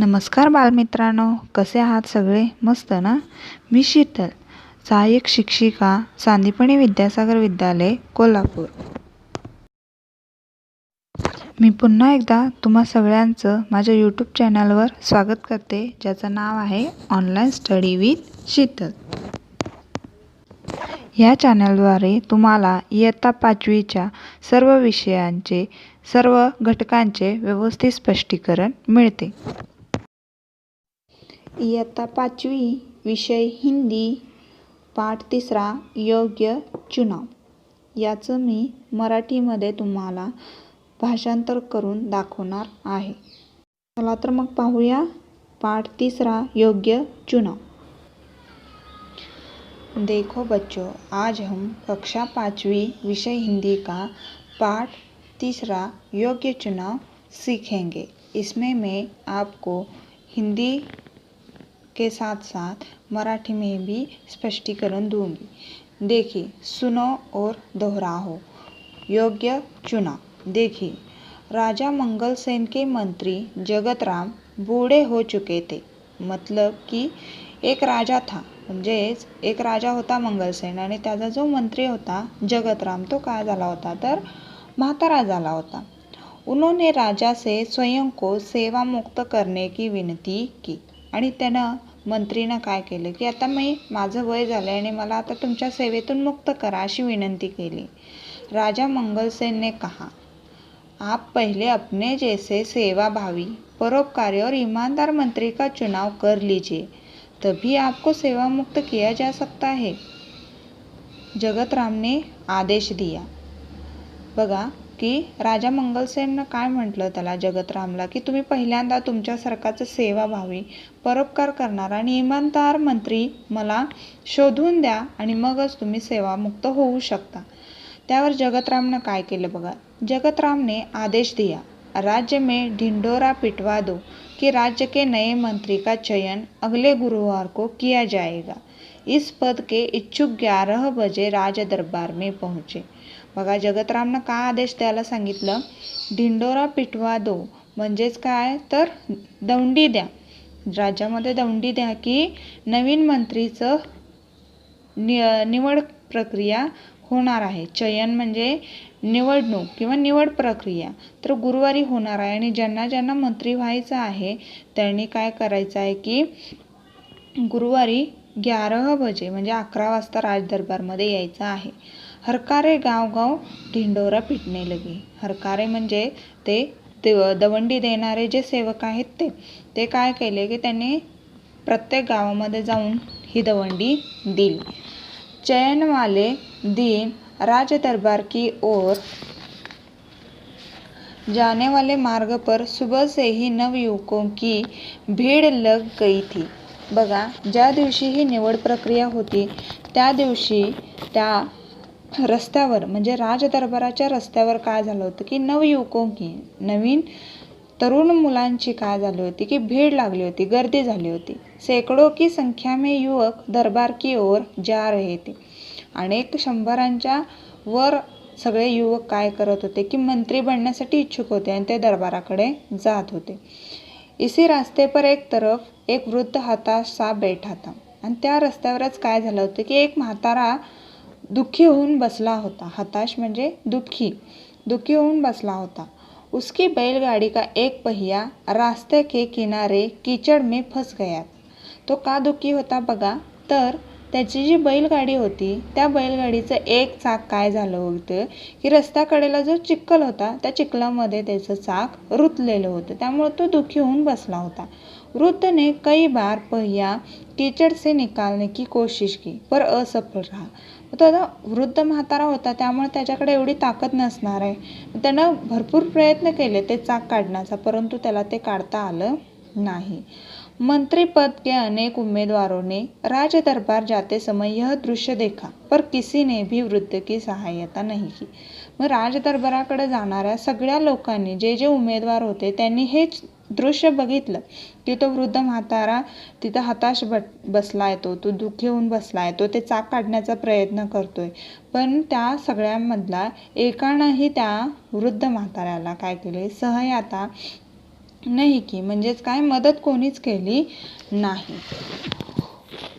नमस्कार बालमित्रांनो, कसे आहात सगळे? मस्त ना? मी शीतल, सहाय्यक शिक्षिका, सांदीपणी विद्यासागर विद्यालय, कोल्हापूर. मी पुन्हा एकदा तुम्हा सगळ्यांचं माझ्या यूट्यूब चॅनलवर स्वागत करते, ज्याचं नाव आहे ऑनलाईन स्टडी विथ शीतल. या चॅनलद्वारे तुम्हाला इयत्ता 5वीच्या सर्व विषयांचे, सर्व घटकांचे व्यवस्थित स्पष्टीकरण मिळते. इयत्ता 5वी विषय हिंदी, पाठ 3 योग्य चुनाव. याचं मी मराठीमध्ये तुम्हाला भाषांतर करून दाखवणार आहे. चला तर मग पाहूया पाठ 3 योग्य चुनाव. देखो बच्चों, आज हम कक्षा 5वीं विषय हिंदी का पाठ 3 योग्य चुनाव सीखेंगे. इसमें मैं आपको हिंदी के साथ साथ मराठी में भी स्पष्टीकरण दूंगी. देखिए, सुनो और दोहराओ. योग्य चुनाव. देखिए, राजा मंगल सेन के मंत्री जगत राम बूढ़े हो चुके थे. मतलब की एक राजा था, म्हणजेच एक राजा होता मंगलसेन आणि त्याचा जो मंत्री होता जगतराम, तो काय झाला होता तर म्हातारा झाला होता. उन्होंने राजा से स्वयं को सेवा मुक्त करने की विनंती की. आणि त्यानं मंत्रीनं काय केलं की आता माझं वय झालं आणि मला आता तुमच्या सेवेतून मुक्त करा अशी विनंती केली. राजा मंगलसेन ने कहा, आप पहले अपने जैसे सेवाभावी, परोपकारी और ईमानदार मंत्री का चुनाव कर लीजिए, तभी आपको सेवा मुक्त किया जा सकता है. जगतराम ने आदेश दिया. बघा की राजा मंगलसेननं काय म्हटलं त्याला जगतरामला की तुम्ही पहिल्यांदा तुमच्यासारखाच सेवाभावी, परोपकार करणारा आणि इमानदार मंत्री मला शोधून द्या आणि मगच तुम्ही सेवामुक्त होऊ शकता. त्यावर जगतरामनं काय केलं बघा. जगतराम ने आदेश दिया, राज्य में ढिंडोरा पिटवा दो कि राज्य के नए मंत्री का चयन अगले गुरुवार को किया जाएगा. इस पद के इच्छुक 11 बजे राज दरबार में पहुंचे. बघा, जगतरामनं काय आदेश द्यायला सांगितलं. ढिंडोरा पिटवा दो म्हणजेच काय तर दौंडी द्या, राज्यामध्ये दौंडी द्या की नवीन मंत्रीचं निवड प्रक्रिया होणार आहे. चयन म्हणजे निवडणूक किंवा निवड प्रक्रिया तर गुरुवारी होणार आहे आणि ज्यांना ज्यांना मंत्री व्हायचं आहे त्यांनी काय करायचं आहे की गुरुवारी 11 बजे म्हणजे 11 वाजता राजदरबारमध्ये यायचं आहे. हरकारे गाव गाव ढिंडोरा पिटणे लगे. हरकारे म्हणजे ते दवंडी देणारे जे सेवक आहेत ते काय केले की त्यांनी प्रत्येक गावामध्ये जाऊन ही दवंडी दिली. चयन वाले दिन राज दरबार की ओर जाने वाले मार्ग पर सुबह से ही नवयुवकों की भीड़ लग गई थी. बघा, ज्या दिवशी ही निवड प्रक्रिया होती त्या दिवशी त्या रस्त्यावर म्हणजे राज दरबाराच्या रस्त्यावर काय झालं होतं की नवयुवकों की नवीन तरुण मुलांची काय झाली होती की भीड़ लागली होती, गर्दी झाली होती. सैकड़ों की संख्या में युवक दरबार की ओर जा रहे थे. अनेक शंभरांच्या वर सगळे युवक काय करत होते की मंत्री बनण्यासाठी इच्छुक होते आणि ते दरबाराकडे जात होते. इसी रास्ते पर एक तरफ एक वृद्ध हताश सा बैठा था. आणि त्या रस्त्यावरच काय झालं होतं की एक म्हातारा दुःखी होऊन बसला होता. हताश म्हणजे दुःखी होऊन बसला होता. उसकी बैलगाड़ी का एक पहिया रास्ते के किनारे कीचड़ में फंस गया. तो का दुःखी होता बघा तर त्याची जी बैलगाडी होती त्या बैलगाडीचं एक चाक काय झालं होतं की रस्त्याकडेला जो चिखल होता त्या चिखलामध्ये त्याचं चाक रुतलेलं होतं, त्यामुळे तो दुःखी होऊन बसला होता. वृद्ध ने कई बार पहिया कीचड़ से निकालने की कोशिश की पर असफल रहा. तो आता वृद्ध म्हातारा होता त्यामुळे त्याच्याकडे एवढी ताकद नसणार आहे. त्यानं भरपूर प्रयत्न केले ते चाक काढण्याचा, परंतु त्याला ते काढता आलं नाही. मंत्री पद के अनेक उम्मीदवारों ने राज दरबार जाते समय यह दृश्य देखा पर किसी ने भी वृद्ध की सहायता नहीं की. मग राज दरबाराकडे जाणाऱ्या सगळ्या लोकांनी जे जे उमेदवार होते त्यांनी हेच दृश्य बघितलं की तो वृद्ध म्हातारा तिथं हताश बसलाय, तो दुःखी होऊन बसलाय, तो ते चाक काढण्याचा प्रयत्न करतोय. पण त्या सगळ्यांमधला एकानंही त्या वृद्ध म्हाताऱ्याला काय केले, सहायता नहीं की, म्हणजेच काय, मदत कोणीच केली नाही.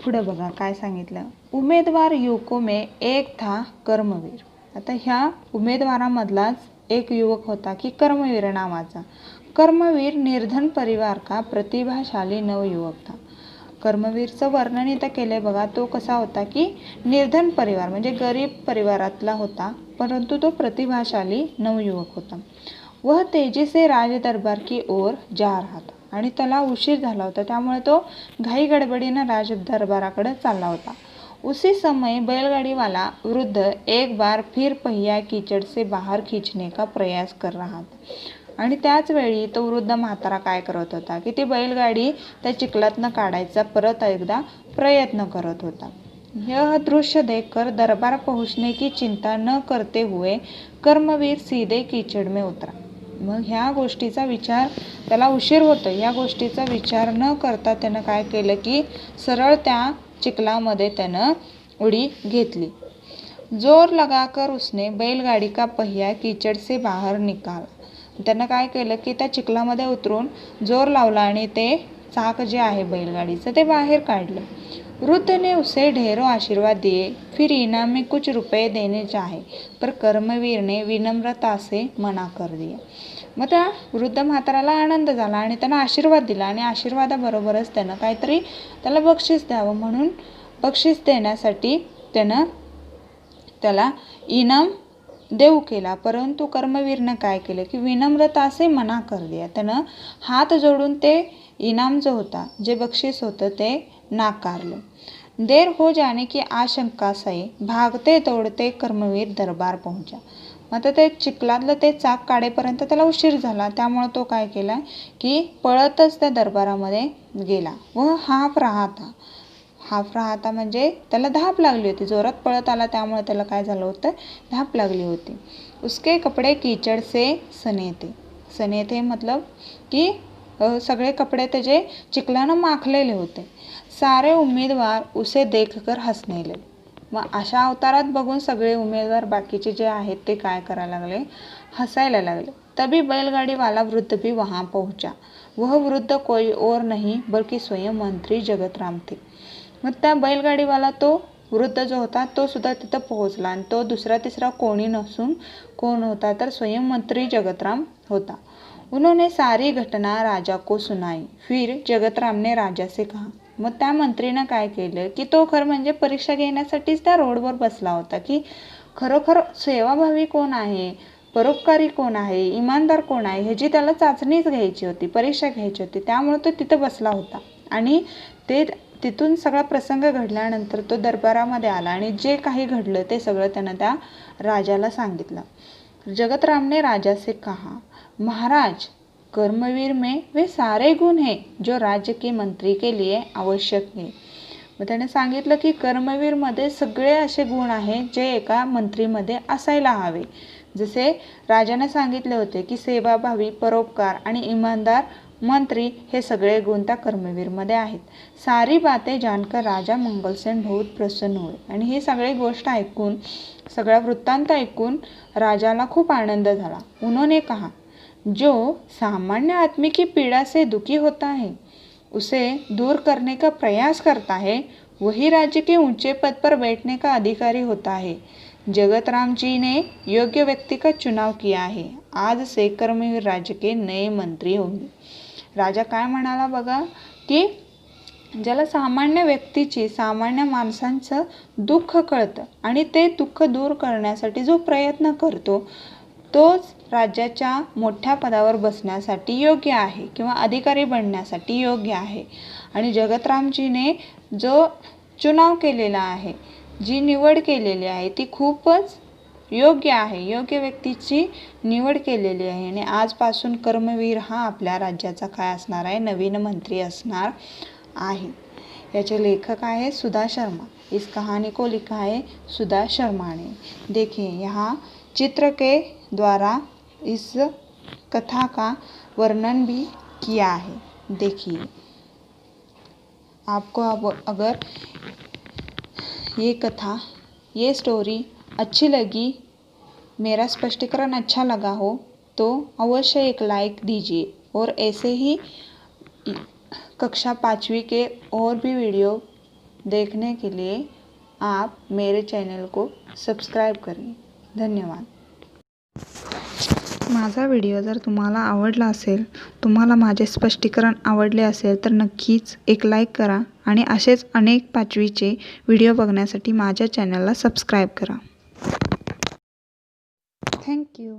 पुढे बघा काय सांगितलं. उमेदवार युवकों में एक था कर्मवीर. आता ह्या उमेदवारामधलाच एक युवक होता की कर्मवीर नावाचा. कर्मवीर निर्धन परिवार का प्रतिभाशाली नवयुवक था. कर्मवीरचं वर्णन इथं केलंय बघा. तो कसा होता की निर्धन परिवार म्हणजे गरीब परिवारातला होता, परंतु तो प्रतिभाशाली नवयुवक होता. वह तेजी से राज दरबार की ओर जा रहा था. आणि त्याला उशीर झाला होता, त्यामुळे तो घाई गडबडीनं राज दरबाराकडे चालला होता. उसी समय बैलगाड़ी वाला वृद्ध एक बार फिर पहिया कीचड़ से बाहर खींचने का प्रयास कर रहा था. आणि त्याच वेळी तो वृद्ध म्हातारा काय करत होता की ती बैलगाडी त्या चिखलातनं काढायचा परत एकदा प्रयत्न करत होता. यह दृश्य देखकर दरबार पहुंचने की चिंता न करते हुए कर्मवीर सीधे कीचड़ में उतरा. मग ह्या गोष्टीचा विचार, त्याला उशीर होतो या गोष्टीचा विचार न करता त्यानं काय केलं की सरळ त्या चिखलामध्ये त्यानं उडी घेतली. जोर लगाकर उसने बैलगाडी का पहिया कीचड़ से बाहर निकाला. त्यानं काय केलं की त्या चिखलामध्ये उतरून जोर लावला आणि ते चाक जे आहे बैलगाडीचं ते बाहेर काढलं. वृद्ध ने उसे ढेरों आशीर्वाद दिए, फिर इनाम में कुछ रुपये देने चाहे, पर कर्मवीर ने विनम्रता से मना कर दिया. मग त्या वृद्ध म्हाताराला आनंद झाला आणि त्यानं आशीर्वाद दिला आणि आशीर्वादाबरोबरच त्यानं काहीतरी त्याला बक्षीस द्यावं म्हणून बक्षीस देण्यासाठी त्यानं त्याला इनाम देऊ केला. परंतु कर्मवीरनं काय केलं की विनम्रता से मना कर दिया. त्यानं हात जोडून ते इनाम जो होता, जे बक्षीस होतं ते नाकारलं. देर हो जाने की आशंका से भागते दौडते कर्मवीर दरबार पहुंचा. आता ते चिखलातलं ते चाक काढेपर्यंत त्याला उशीर झाला, त्यामुळे तो काय केला की पळतच त्या दरबारामध्ये गेला. व हाफ रहा था म्हणजे त्याला धाप लागली होती, जोरात पळत आला त्यामुळे त्याला काय झालं होतं, धाप लागली होती. उसके कपडे कीचड़ से सने थे मतलब की सगळे कपडे त्याचे चिखलानं माखलेले होते. सारे उमेदवार उसे देखकर हसने लगे. मग अशा अवतारात बघून सगळे उमेदवार बाकीचे जे आहेत ते काय करायला लागले, हसायला लागले. तभी बैलगाड़ी वाला वृद्ध भी वहाँ पहुँचा. वह वृद्ध कोई और नहीं बल्कि स्वयं मंत्री जगतराम थे. मग त्या बैलगाडीवाला तो वृद्ध जो होता तो सुद्धा तिथं पोहोचला आणि तो दुसरा तिसरा कोणी नसून कोण होता तर स्वयं मंत्री जगतराम होता. उन्होंने सारी घटना राजा को सुनाई. फिर जगतराम ने राजा से कहा. मग त्या मंत्रीनं काय केलं की तो खरं म्हणजे परीक्षा घेण्यासाठीच त्या रोडवर बसला होता की खरोखर सेवाभावी कोण आहे, परोपकारी कोण आहे, इमानदार कोण आहे, ह्याची त्याला चाचणीच घ्यायची होती, परीक्षा घ्यायची होती. त्यामुळे तो तिथं बसला होता आणि ते तिथून सगळा प्रसंग घडल्यानंतर तो दरबारामध्ये आला आणि जे काही घडलं ते सगळं त्यानं त्या राजाला सांगितलं. जगतरामने राजा से कहा, महाराज, कर्मवीर में वे सारे गुण हैं जो राज्य के मंत्री के लिए आवश्यक है. मग त्याने सांगितलं की कर्मवीरमध्ये सगळे असे गुण आहेत जे एका मंत्रीमध्ये असायला हवे. जसे राजाने सांगितले होते की सेवाभावी, परोपकार आणि इमानदार मंत्री हे सगळे गुण त्या कर्मवीरमध्ये आहेत. सारी बातें जानकर राजा मंगलसेन बहुत प्रसन्न हुए. आणि ही सगळी गोष्ट ऐकून, सगळा वृत्तांत ऐकून राजाला खूप आनंद झाला. उन्होंने कहा, जो सामान्य आदमी की पीड़ा से दुखी होता है, उसे दूर करने का प्रयास करता है, वही राज्य के ऊंचे पद पर बैठने का अधिकारी होता है. जगतराम जी ने योग्य व्यक्ति का चुनाव किया है. आज से कर्मवीर राज्य के नए मंत्री होंगे. राजा काय म्हणाला बघा की ज्याला सामान्य व्यक्तीची, सामान्य माणसांचं दुःख कळतं आणि ते दुःख दूर करण्यासाठी जो प्रयत्न करतो तोच राज्याच्या मोठ्या पदावर बसण्यासाठी योग्य आहे किंवा अधिकारी बनण्यासाठी योग्य आहे. आणि जगतरामजीने जो चुनाव केलेला आहे, जी निवड केलेली आहे ती खूपच योग्य आहे. योग्य व्यक्तीची निवड केलेली आहे आणि आजपासून कर्मवीर हा आपल्या राज्याचा काय असणार आहे, नवीन मंत्री असणार आहे. याचे लेखक आहे सुधा शर्मा. इस कहानी को लिखा है सुधा शर्मा ने. देखिए यहाँ चित्र के द्वारा इस कथा का वर्णन भी किया है. देखिए, आपको अब अगर ये कथा, ये स्टोरी अच्छी लगी, मेरा स्पष्टीकरण अच्छा लगा हो तो अवश्य एक लाइक दीजिए. और ऐसे ही कक्षा 5वीं के और भी वीडियो देखने के लिए आप मेरे चॅनल को सबस्क्राईब करें। धन्यवाद। माझा व्हिडिओ जर तुम्हाला आवडला असेल, तुम्हाला माझे स्पष्टीकरण आवडले असेल तर नक्कीच एक लाईक करा आणि असेच अनेक 5वीचे व्हिडिओ बघण्यासाठी माझ्या चॅनलला सबस्क्राईब करा। थँक्यू।